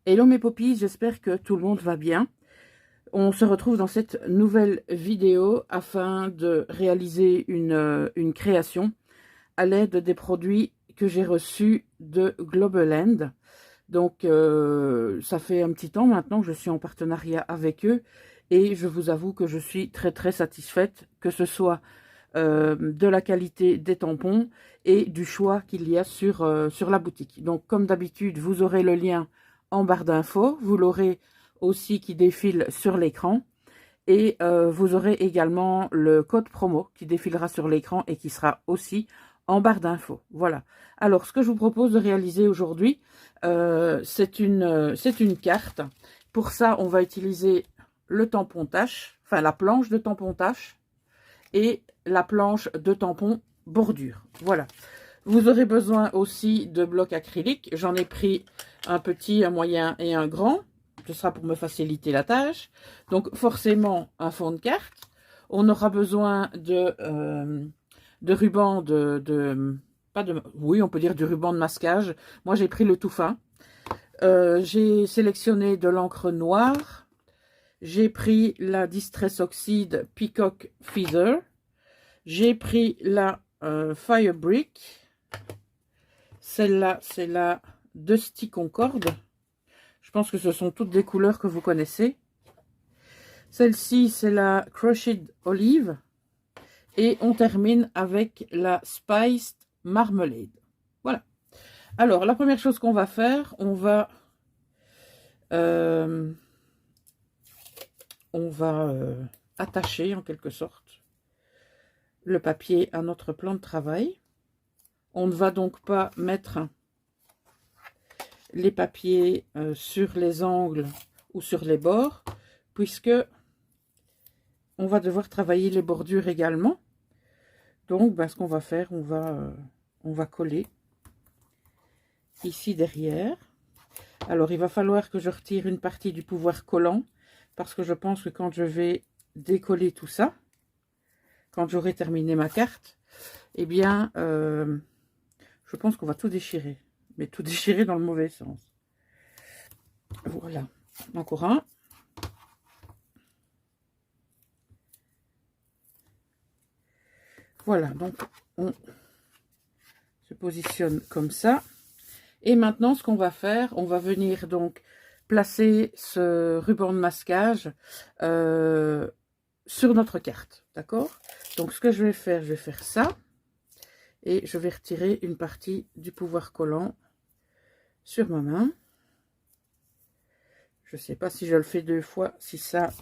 Hello mes poppies, j'espère que tout le monde va bien. On se retrouve dans cette nouvelle vidéo afin de réaliser une création à l'aide des produits que j'ai reçus de Globaland. Donc ça fait un petit temps maintenant que je suis en partenariat avec eux et je vous avoue que je suis très satisfaite, que ce soit de la qualité des tampons et du choix qu'il y a sur la boutique. Donc comme d'habitude, vous aurez le lien en barre d'infos, vous l'aurez aussi qui défile sur l'écran et vous aurez également le code promo qui défilera sur l'écran et qui sera aussi en barre d'infos. Voilà. Alors ce que je vous propose de réaliser aujourd'hui, c'est une carte. Pour ça, on va utiliser le tampon tache, enfin la planche de tampon tache et la planche de tampon bordure. Voilà. Vous aurez besoin aussi de blocs acryliques. J'en ai pris un petit, un moyen et un grand. Ce sera pour me faciliter la tâche. Donc forcément un fond de carte. On aura besoin de ruban oui, on peut dire du ruban de masquage. Moi j'ai pris le tout fin. J'ai sélectionné de l'encre noire. J'ai pris la Distress Oxide Peacock Feather. J'ai pris la Fire Brick. Celle-là, c'est la Dusty Concorde. Je pense que ce sont toutes des couleurs que vous connaissez. Celle-ci, c'est la Crushed Olive. Et on termine avec la Spiced Marmalade. Voilà. Alors, la première chose qu'on va faire, on va attacher en quelque sorte le papier à notre plan de travail. On ne va donc pas mettre les papiers sur les angles ou sur les bords, puisque on va devoir travailler les bordures également. Donc, ce qu'on va faire, on va coller ici derrière. Alors, il va falloir que je retire une partie du pouvoir collant, parce que je pense que quand je vais décoller tout ça, quand j'aurai terminé ma carte, eh bien, je pense qu'on va tout déchirer. Mais tout déchirer dans le mauvais sens. Voilà. Encore un. Voilà. Donc, on se positionne comme ça. Et maintenant, ce qu'on va faire, on va venir donc placer ce ruban de masquage sur notre carte. D'accord? Donc, ce que je vais faire ça. Et je vais retirer une partie du pouvoir collant sur ma main. Je ne sais pas si je le fais 2 fois, si ça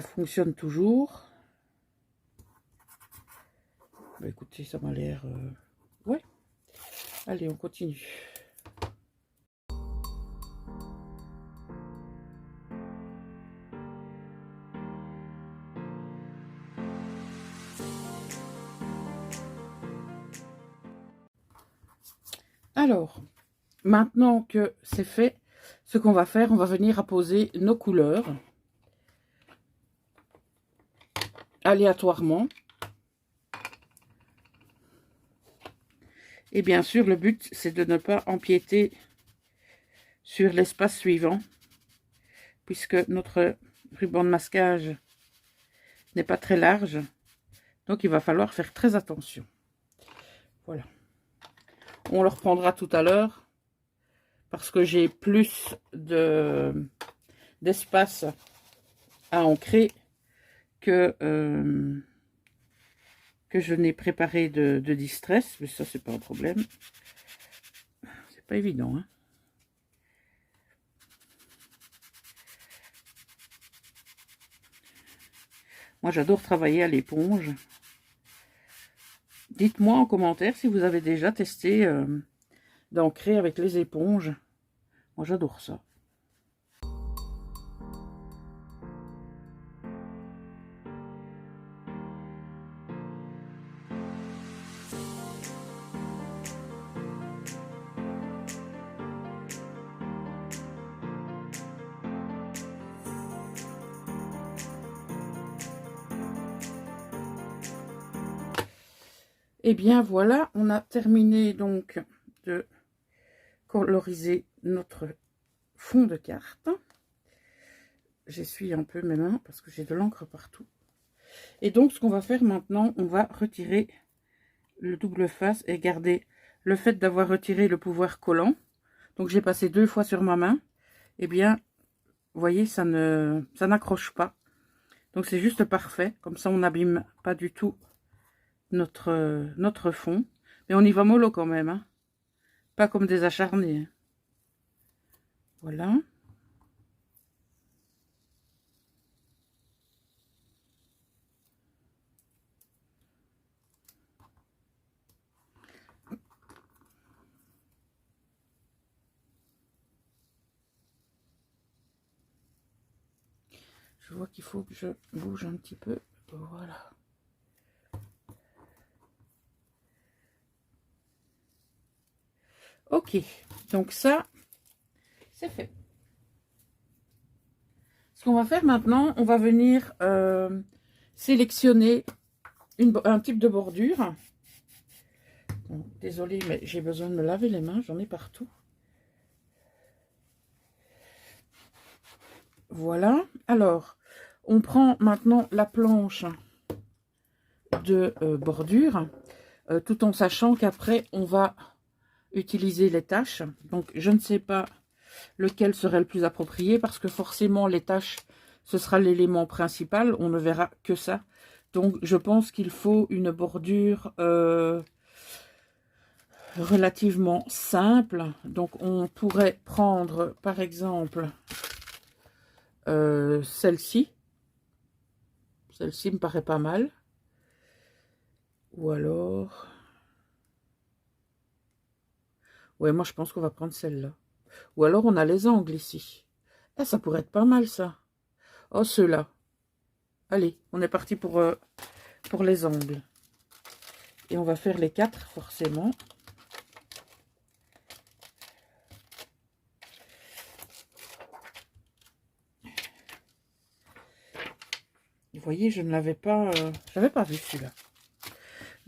fonctionne toujours. Écoutez, ça m'a l'air... ouais. Allez, on continue. Alors, maintenant que c'est fait, ce qu'on va faire, on va venir apposer nos couleurs aléatoirement. Et bien sûr, le but, c'est de ne pas empiéter sur l'espace suivant, puisque notre ruban de masquage n'est pas très large. Donc, il va falloir faire très attention. Voilà. On le reprendra tout à l'heure, parce que j'ai plus d'espace à ancrer que je n'ai préparé de distress, mais ça c'est pas un problème. C'est pas évident, hein. Moi j'adore travailler à l'éponge. Dites-moi en commentaire si vous avez déjà testé d'ancrer avec les éponges. Moi j'adore ça. Et bien voilà, on a terminé donc de coloriser notre fond de carte. J'essuie un peu mes mains parce que j'ai de l'encre partout. Et donc, ce qu'on va faire maintenant, on va retirer le double face et garder le fait d'avoir retiré le pouvoir collant. Donc, j'ai passé 2 fois sur ma main. Eh bien, vous voyez, ça n'accroche pas. Donc, c'est juste parfait. Comme ça, on n'abîme pas du tout notre fond. Mais on y va mollo quand même, hein. Pas comme des acharnés. Voilà. Je vois qu'il faut que je bouge un petit peu. Voilà. Ok. Donc ça, c'est fait. Ce qu'on va faire maintenant, on va venir sélectionner un type de bordure. Bon, désolée, mais j'ai besoin de me laver les mains. J'en ai partout. Voilà. Alors, on prend maintenant la planche de bordure, tout en sachant qu'après, on va utiliser les taches. Donc, je ne sais pas lequel serait le plus approprié parce que forcément, les taches, ce sera l'élément principal. On ne verra que ça. Donc, je pense qu'il faut une bordure relativement simple. Donc, on pourrait prendre, par exemple, celle-ci. Celle-ci me paraît pas mal. Ou alors... Ouais, moi, je pense qu'on va prendre celle-là. Ou alors, on a les angles ici. Ah, ça pourrait être pas mal, ça. Oh, ceux-là. Allez, on est parti pour les angles. Et on va faire les 4, forcément. Vous voyez, je ne l'avais pas... je n'avais pas vu, celui-là.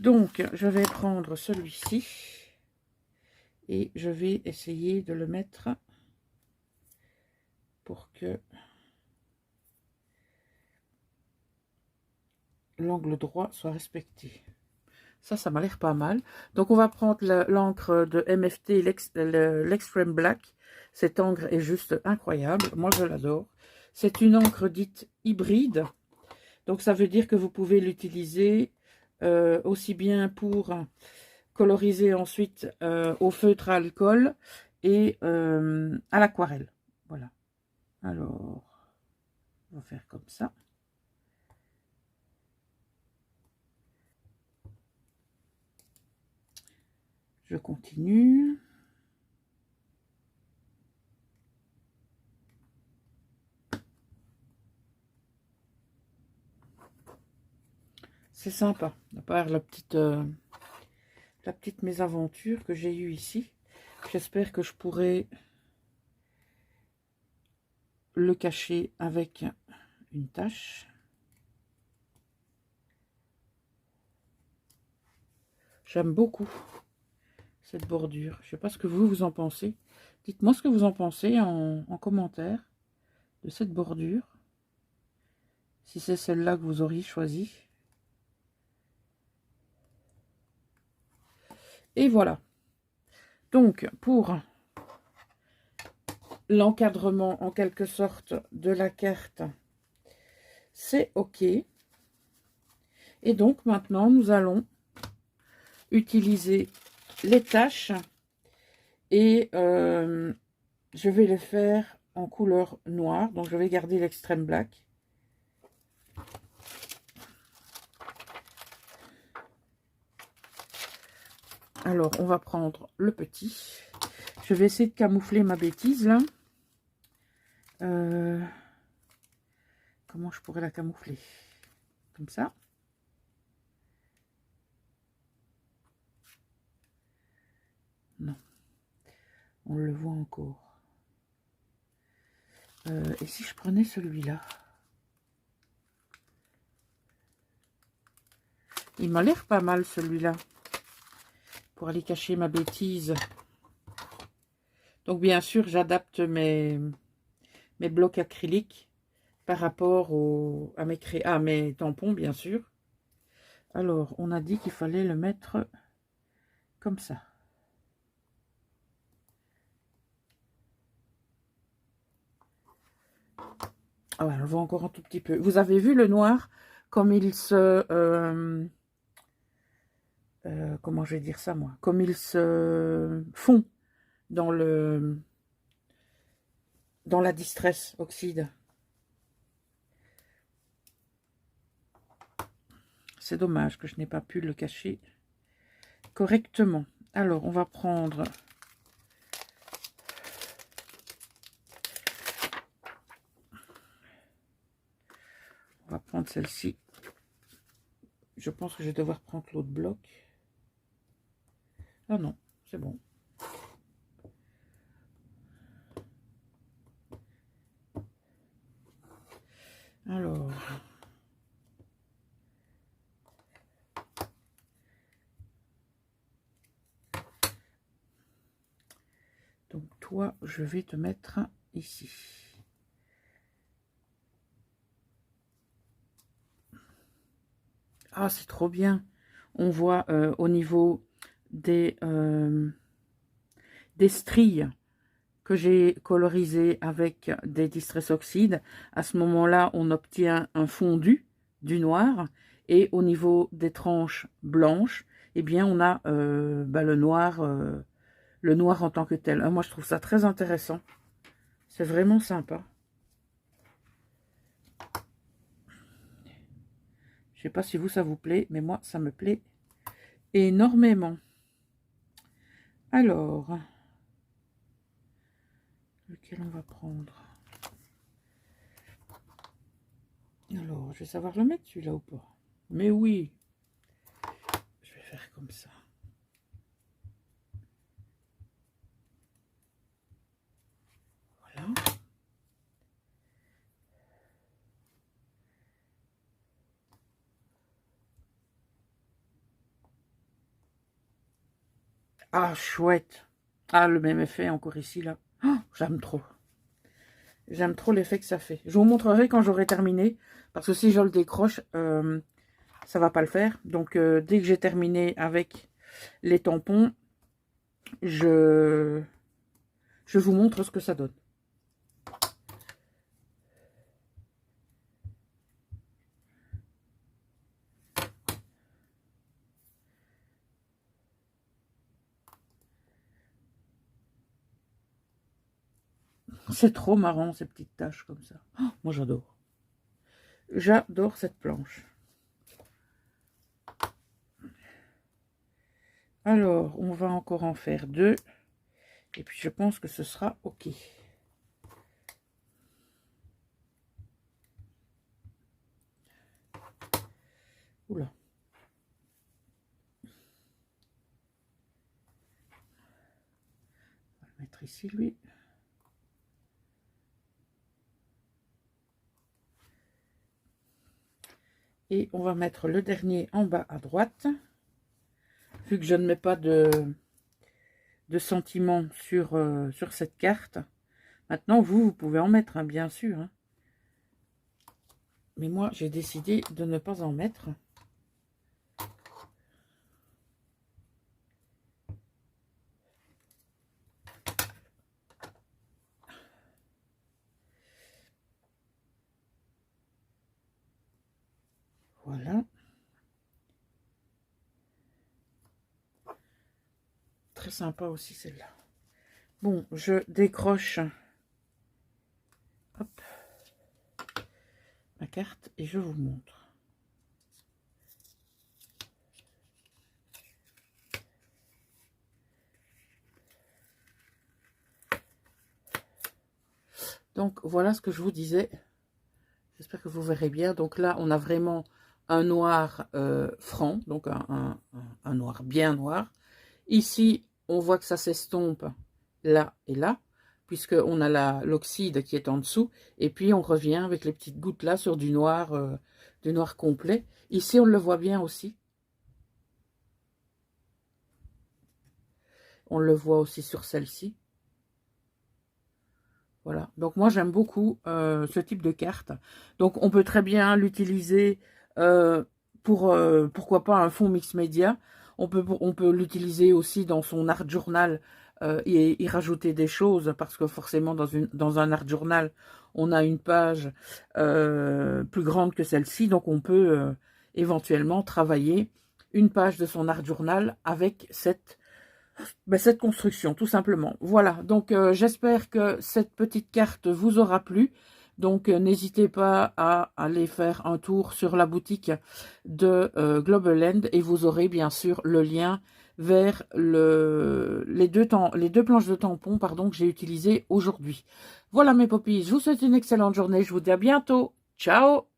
Donc, je vais prendre celui-ci. Et je vais essayer de le mettre pour que l'angle droit soit respecté. Ça m'a l'air pas mal. Donc, on va prendre l'encre de MFT, l'Extreme Black. Cette encre est juste incroyable. Moi, je l'adore. C'est une encre dite hybride. Donc, ça veut dire que vous pouvez l'utiliser aussi bien pour coloriser ensuite au feutre à alcool et à l'aquarelle. Voilà. Alors, on va faire comme ça. Je continue. C'est sympa, à part la petite mésaventure que j'ai eue ici. J'espère que je pourrai le cacher avec une tache. J'aime beaucoup cette bordure. Je ne sais pas ce que vous en pensez. Dites-moi ce que vous en pensez en commentaire de cette bordure. Si c'est celle-là que vous auriez choisie. Et voilà. Donc, pour l'encadrement en quelque sorte de la carte, c'est OK. Et donc, maintenant, nous allons utiliser les taches et je vais les faire en couleur noire. Donc, je vais garder l'extrême black. Alors, on va prendre le petit. Je vais essayer de camoufler ma bêtise, là. Comment je pourrais la camoufler? Comme ça. Non. On le voit encore. Et si je prenais celui-là? Il m'a l'air pas mal, celui-là. Pour aller cacher ma bêtise. Donc bien sûr, j'adapte mes blocs acryliques par rapport à mes tampons, bien sûr. Alors, on a dit qu'il fallait le mettre comme ça. Ah ouais, on le voit encore un tout petit peu. Vous avez vu le noir, comme il se... comment je vais dire ça, moi? Comme il se fond dans la Distress Oxide. C'est dommage que je n'ai pas pu le cacher correctement. Alors, on va prendre... On va prendre celle-ci. Je pense que je vais devoir prendre l'autre bloc. Ah non, c'est bon. Alors... Donc toi, je vais te mettre ici. Ah, c'est trop bien. On voit au niveau des stries que j'ai colorisées avec des Distress Oxide. À ce moment-là, on obtient un fondu du noir. Et au niveau des tranches blanches, eh bien, on a le noir en tant que tel. Moi, je trouve ça très intéressant. C'est vraiment sympa. Je sais pas si vous, ça vous plaît, mais moi, ça me plaît énormément. Alors, lequel on va prendre? Alors, je vais savoir le mettre, celui-là, ou pas? Mais oui, je vais faire comme ça. Voilà. Ah, chouette. Ah, le même effet encore ici, là. Oh, j'aime trop. J'aime trop l'effet que ça fait. Je vous montrerai quand j'aurai terminé. Parce que si je le décroche, ça va pas le faire. Donc, dès que j'ai terminé avec les tampons, je vous montre ce que ça donne. C'est trop marrant, ces petites taches comme ça. Oh, moi, j'adore. J'adore cette planche. Alors, on va encore en faire 2. Et puis, je pense que ce sera OK. Oula. On va le mettre ici, lui. Et on va mettre le dernier en bas à droite. Vu que je ne mets pas de sentiments sur cette carte. Maintenant, vous pouvez en mettre, hein, bien sûr. Hein. Mais moi, j'ai décidé de ne pas en mettre. Voilà. Très sympa aussi celle-là. Bon, je décroche hop, ma carte et je vous montre. Donc, voilà ce que je vous disais. J'espère que vous verrez bien. Donc là, on a vraiment un noir franc, donc un noir bien noir. Ici, on voit que ça s'estompe là et là, puisqu'on a l'oxyde qui est en dessous. Et puis, on revient avec les petites gouttes là sur du noir complet. Ici, on le voit bien aussi. On le voit aussi sur celle-ci. Voilà, donc moi j'aime beaucoup ce type de carte. Donc on peut très bien l'utiliser pour, pourquoi pas, un fond mix média. On peut l'utiliser aussi dans son art journal et y rajouter des choses, parce que forcément dans un art journal, on a une page plus grande que celle-ci, donc on peut éventuellement travailler une page de son art journal avec cette construction, tout simplement. Voilà, donc j'espère que cette petite carte vous aura plu. Donc n'hésitez pas à aller faire un tour sur la boutique de Global End et vous aurez bien sûr le lien vers les deux planches de tampons, pardon, que j'ai utilisées aujourd'hui. Voilà mes poppies, je vous souhaite une excellente journée, je vous dis à bientôt. Ciao!